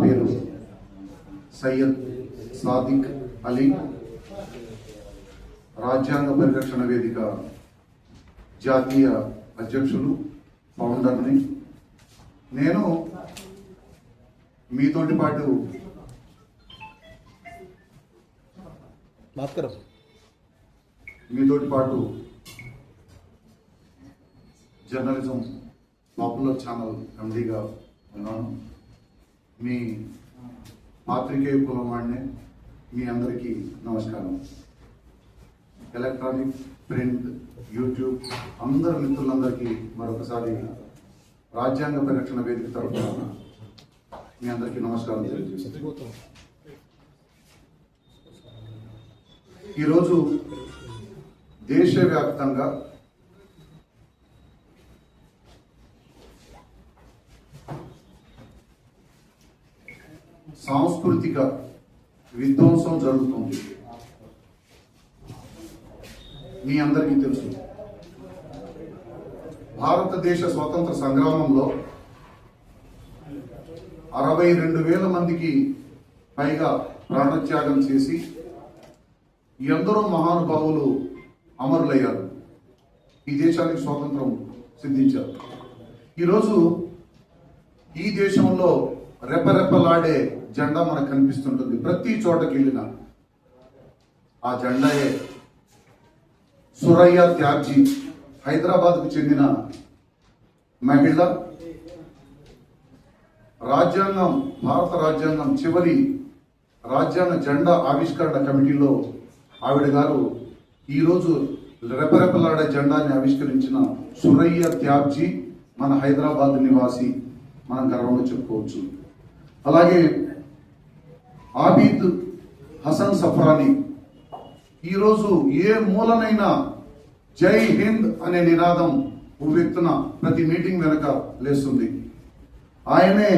పేరు సయ్యద్ సాదిక్ అలీ, రాజ్యాంగ పరిరక్షణ వేదిక జాతీయ అధ్యక్షులు, ఫౌండర్ని. నేను మీతోటి పాటు జర్నలిజం పాపులర్ ఛానల్ ఎండీగా ఉన్నాను. మీ పాత్రికేయ కులం వాడినే. మీ అందరికీ నమస్కారం. ఎలక్ట్రానిక్, ప్రింట్, యూట్యూబ్ అందరు మిత్రులందరికీ మరొకసారి రాజ్యాంగ పరిరక్షణ వేదిక తరఫున మీ అందరికీ నమస్కారం తెలియజేస్తున్నాను. ఈరోజు దేశవ్యాప్తంగా సాంస్కృతిక విధ్వంసం జరుగుతుంది. మీ అందరికీ తెలుసు, భారతదేశ స్వాతంత్ర సంగ్రామంలో 62,000 మందికి పైగా ప్రాణత్యాగం చేసి ఎందరో మహానుభావులు అమరులయ్యారు. ఈ దేశానికి స్వాతంత్రం సిద్ధించారు. ఈరోజు ఈ దేశంలో రెపరెపలాడే జెండా మనకు కనిపిస్తుంటుంది. ప్రతి చోటకి వెళ్ళిన ఆ జెండాయే సురయ్య త్యాబ్జీ, హైదరాబాద్కు చెందిన మహిళ. రాజ్యాంగం, భారత రాజ్యాంగం చివరి రాజ్యాంగ జెండా ఆవిష్కరణ కమిటీలో ఆవిడ గారు ఈరోజు రెపరెపలాడే జెండాని ఆవిష్కరించిన సురయ్య త్యాబ్జీ మన హైదరాబాద్ నివాసి, మనం గర్వంగా చెప్పుకోవచ్చు. అలాగే ఆబిద్ హసన్ సఫ్రానీ ఈరోజు ఏ మూలనైనా జై హింద్ అనే నినాదం ఉవ్వెత్తున ప్రతి మీటింగ్ వెనక లేస్తుంది. ఆయనే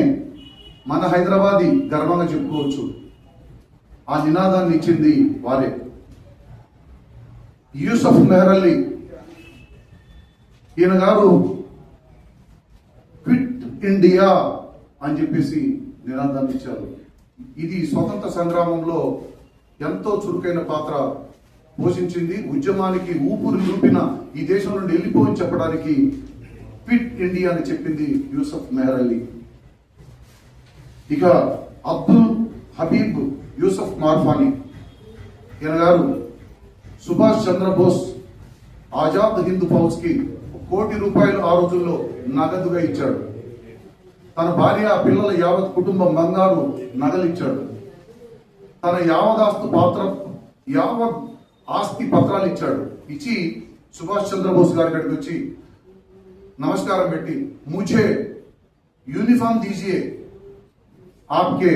మన హైదరాబాదీ గర్వంగా చెప్పుకోవచ్చు. ఆ నినాదాన్ని ఇచ్చింది వారే. యూసఫ్ మెహర్, ఈయన గారు క్విట్ ఇండియా అని చెప్పేసి నినాదాన్ని ఇచ్చారు. ఇది స్వతంత్ర సంగ్రామంలో ఎంతో చురుకైన పాత్ర పోషించింది. ఉద్యమానికి ఊపిరి లూపిన ఈ దేశం నుండి వెళ్ళిపోని చెప్పడానికి క్విట్ ఇండియా అని చెప్పింది యూసఫ్ మెహర్ అలీ. ఇక అబ్దుల్ హబీబ్ యూసఫ్ మార్ఫానీ, ఈయన గారు సుభాష్ చంద్రబోస్ ఆజాద్ హింద్ ఫౌజ్ కి ₹1 కోటి ఆ రోజుల్లో నగదుగా ఇచ్చాడు. తన భార్య, పిల్లల యావత్ కుటుంబం బంగారు నగలిచ్చాడు. తన యావత్ ఆస్తి పత్రాలు ఇచ్చాడు. ఇచ్చి సుభాష్ చంద్రబోస్ గారి దగ్గరికి వచ్చి నమస్కారం పెట్టి, ముझे యూనిఫామ్ దీజియే, आपके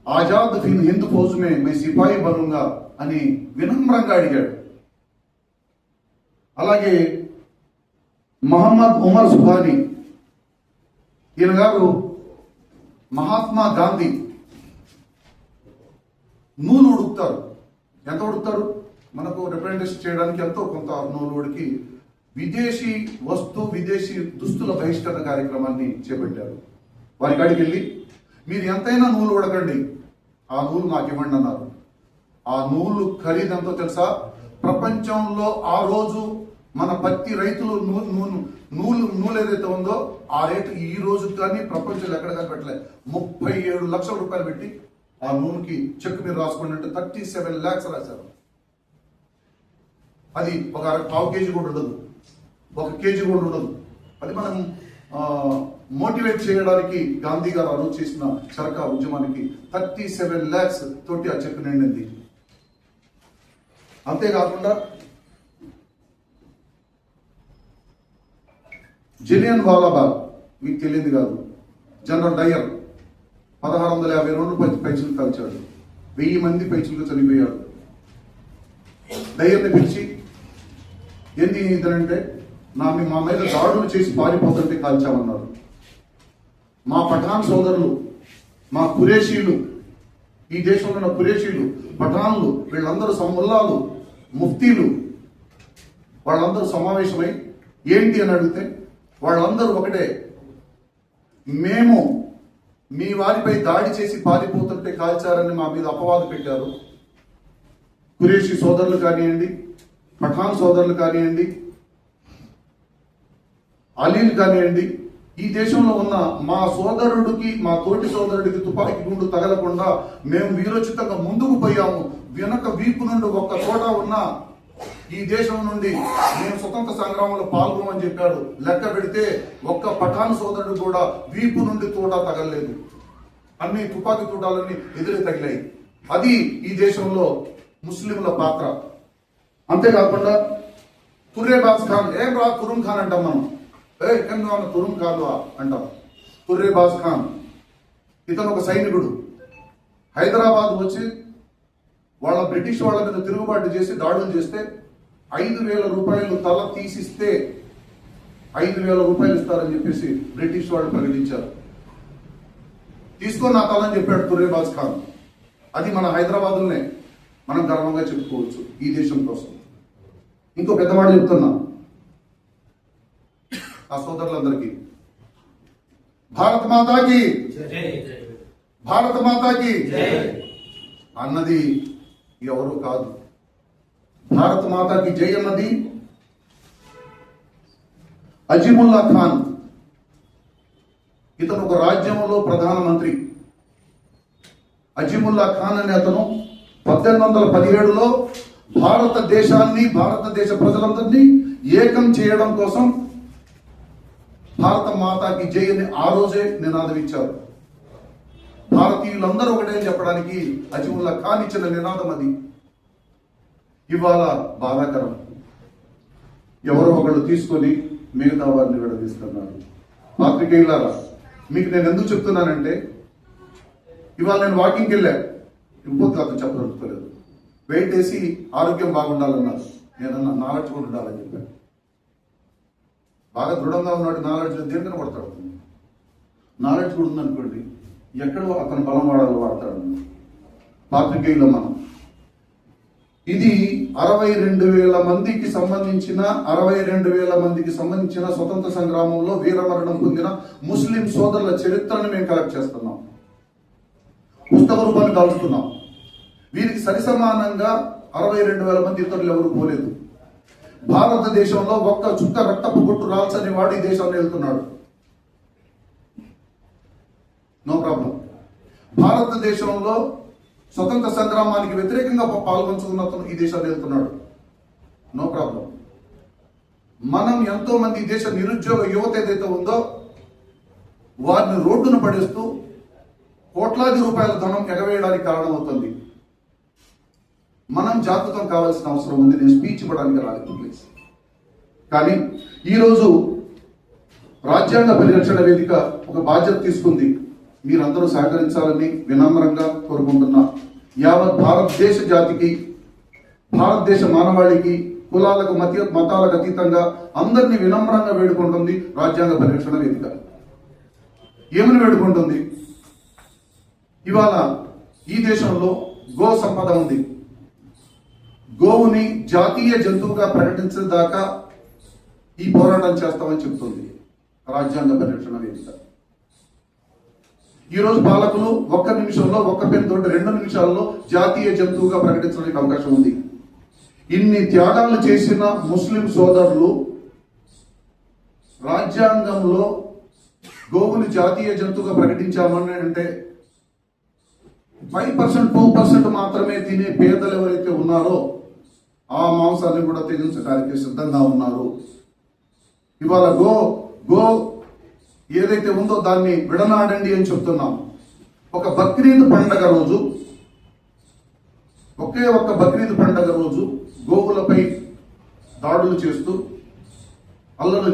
ఆజాద్ హింద్ ఫౌజ్ మే मैं సిపాయి బనుంగా అని వినమ్రంగా అడిగాడు. అలాగే మహమ్మద్ ఉమర్ సుబానీ, ఈయన గారు మహాత్మా గాంధీ నూలు ఉడుకుతారు. ఎంత ఉడుకుతారు? మనకు రిప్రజెంటేషన్ చేయడానికి ఎంతో కొంత నూలు ఉడికి విదేశీ విదేశీ దుస్తుల బహిష్కరణ కార్యక్రమాన్ని చేపట్టారు. వారి కాడికి వెళ్ళి, మీరు ఎంతైనా నూలు ఉడకండి, ఆ నూలు నాకు ఇవ్వండి అన్నారు. ఆ నూలు ఖరీదంతో తెలుసా? ప్రపంచంలో ఆ రోజు మన పత్తి రైతులు నూలు ఏదైతే ఉందో ఆ రేటు ఈ రోజు కానీ ప్రపంచంలో ఎక్కడ పెట్టలేదు. 37 లక్షల రూపాయలు పెట్టి ఆ నూలుకి చెక్ మీరు రాసుకోండి అంటే 37 lakhs రాశారు. అది ఒక పావు కేజీ కూడా ఉండదు, 1 కేజీ కూడా ఉండదు. అది మనం మోటివేట్ చేయడానికి గాంధీ గారు అరువు చేసిన చరకా ఉద్యమానికి 37 lakhs తోటి ఆ చెక్ నిండింది. అంతేకాకుండా జలియన్ వాలాబాగ్ మీకు తెలియదు కాదు, జనరల్ డయర్ 1650 రోజులు పైచులు కాల్చాడు. 1000 మంది పైచులుగా చనిపోయాడు. డయర్ని పిలిచి, ఏంది ఇదనంటే, మా మీద దాడులు చేసి పారిపోతుంటే కాల్చామన్నారు. మా పఠాన్ సోదరులు, మా కురేషీలు, ఈ దేశంలో ఉన్న కురేషీలు, పఠాన్లు, వీళ్ళందరూ ముల్లాలు, ముఫ్తీలు, వాళ్ళందరూ సమావేశమై ఏంటి అని అడిగితే వాళ్ళందరూ ఒకటే, మేము మీ వారిపై దాడి చేసి పారిపోతుంటే కాల్చారని మా మీద అపవాదు పెట్టారు. ఖురేషీ సోదరులు కానివ్వండి, పఠాన్ సోదరులు కానివ్వండి, అలీలు కానివ్వండి, ఈ దేశంలో ఉన్న మా సోదరుడికి, మా తోటి సోదరుడికి తుపాకీ గుండు తగలకుండా మేము వీరోచితంగా ముందుకు పోయాము. వెనక వీపు నుండి ఒక్క చోట ఉన్న ఈ దేశం నుండి మేము స్వతంత్ర సంగ్రామంలో పాల్గొమని చెప్పాడు. లెక్క పెడితే ఒక్క పఠాన్ సోదరుడు కూడా వీపు నుండి తోట తగలలేదు. అన్ని తుపాకీ తూటాలన్నీ ఎదురే తగిలాయి. అది ఈ దేశంలో ముస్లింల పాత్ర. అంతేకాకుండా తుర్రేబాజ్ ఖాన్, ఏం రా తురుం ఖాన్ అంటాం మనం, ఎక్కడ తురుం ఖాన్ అంటాం. తుర్రేబాజ్ ఖాన్ ఇతను ఒక సైనికుడు. హైదరాబాద్ వచ్చి వాళ్ళ బ్రిటిష్ వాళ్ళ మీద తిరుగుబాటు చేసి దాడులు చేస్తే 5,000 రూపాయలు తల తీసిస్తే 5,000 రూపాయలు ఇస్తారని చెప్పేసి బ్రిటిష్ వాళ్ళు ప్రకటించారు. తీసుకొని నా తలని చెప్పాడు తుర్రేబాజ్ ఖాన్. అది మన హైదరాబాద్లోనే మనం గర్వంగా చెప్పుకోవచ్చు ఈ దేశం కోసం. ఇంకో పెద్దవాడు చెప్తున్నా ఆ సోదరులందరికీ, భారత మాతాకి, భారత మాతాకి అన్నది ఎవరు కాదు. భారత మాతాకి జై అన్నది అజీముల్లా ఖాన్. ఇతను ఒక రాజ్యంలో ప్రధానమంత్రి. అజీముల్లా ఖాన్ అనే అతను 1817లో భారతదేశాన్ని, భారతదేశ ప్రజలందరినీ ఏకం చేయడం కోసం భారత మాతాకి జై అని ఆ రోజే నినాదం ఇచ్చారు. భారతీయులందరూ ఒకటే చెప్పడానికి అజీముల్లా ఖాన్ ఇచ్చిన నినాదం అది. ఇవాళ బాధాకరం, ఎవరో ఒకళ్ళు తీసుకొని మిగతా వారిని విడదీస్తున్నారు. పాత్రికేయులారా, మీకు నేను ఎందుకు చెప్తున్నానంటే, ఇవాళ నేను వాకింగ్కి వెళ్ళా, ఇంకొక అతను చెప్పదలుచుకోలేదు. వెయిట్ వేసి ఆరోగ్యం బాగుండాలన్నారు. నేనన్నా నాలెడ్జ్ కూడా ఉండాలని చెప్పాను. బాగా దృఢంగా ఉన్నాడు, నాలెడ్జ్ దేనికైనా కొడతాడు. నాలెడ్జ్ కూడా ఉందనుకోండి, ఎక్కడో అతను బలం వాడాలో వాడతాడు. పాత్రికేయుల మనం ఇది 62,000 మందికి సంబంధించిన 62,000 మందికి సంబంధించిన స్వతంత్ర సంగ్రామంలో వీరమరణం పొందిన ముస్లిం సోదరుల చరిత్రను మేము కలెక్ట్ చేస్తున్నాం, పుస్తక రూపాన్ని దాల్చుతున్నాం. వీరికి సరిసమానంగా 62,000 మంది ఇతరులు ఎవరు పోలేదు. భారతదేశంలో ఒక్క చుక్క రక్తపు గుట్టు రాల్చని వాడు ఈ దేశంలో వెళ్తున్నాడు. No problem. భారతదేశంలో స్వతంత్ర సంగ్రామానికి వ్యతిరేకంగా పాల్గొంచుకున్న ఈ దేశాన్ని వెళ్తున్నాడు. No problem. మనం ఎంతో మంది దేశ నిరుద్యోగ యువత ఏదైతే ఉందో వారిని రోడ్డును పడేస్తూ కోట్లాది రూపాయల ధనం ఎగవేయడానికి కారణమవుతుంది. మనం జాగృతం కావాల్సిన అవసరం ఉంది. నేను స్పీచ్ ఇవ్వడానికి రాలేదు ప్లీజ్. కానీ ఈరోజు రాజ్యాంగ పరిరక్షణ వేదిక ఒక బాధ్యత తీసుకుంది. మీరందరూ సహకరించాలని వినమ్రంగా కోరుకుంటున్నా. యావత్ భారతదేశ జాతికి, భారతదేశ మానవాళికి, కులాలకు మతాలకు అతీతంగా అందరినీ వినమ్రంగా వేడుకుంటుంది రాజ్యాంగ పరిరక్షణ వేదిక. ఏమని వేడుకుంటుంది? ఇవాళ ఈ దేశంలో గో సంపద ఉంది. గోవుని జాతీయ జంతువుగా ప్రకటించిన దాకా ఈ పోరాటం చేస్తామని చెప్తుంది రాజ్యాంగ పరిరక్షణ వేదిక. ఈ రోజు పాలకులు ఒక్క నిమిషంలో, ఒక్క పెన్నుతోటి 2 నిమిషాల్లో జాతీయ జంతువుగా ప్రకటించడానికి అవకాశం ఉంది. ఇన్ని త్యాగాలు చేసిన ముస్లిం సోదరులు రాజ్యాంగంలో గోవుని జాతీయ జంతువుగా ప్రకటించామని అంటే 5%, 2% మాత్రమే తినే పేదలు ఎవరైతే ఉన్నారో ఆ మాంసాన్ని కూడా త్యజించడానికి సిద్ధంగా ఉన్నారు. ఇవాళ గో ఏదైతే ఉందో దాన్ని విడనాడండి అని చెప్తున్నాం. ఒక బక్రీద్ పండగ రోజు, ఒకే ఒక్క బక్రీద్ పండగ రోజు గోవులపై దాడులు చేస్తూ అల్లరి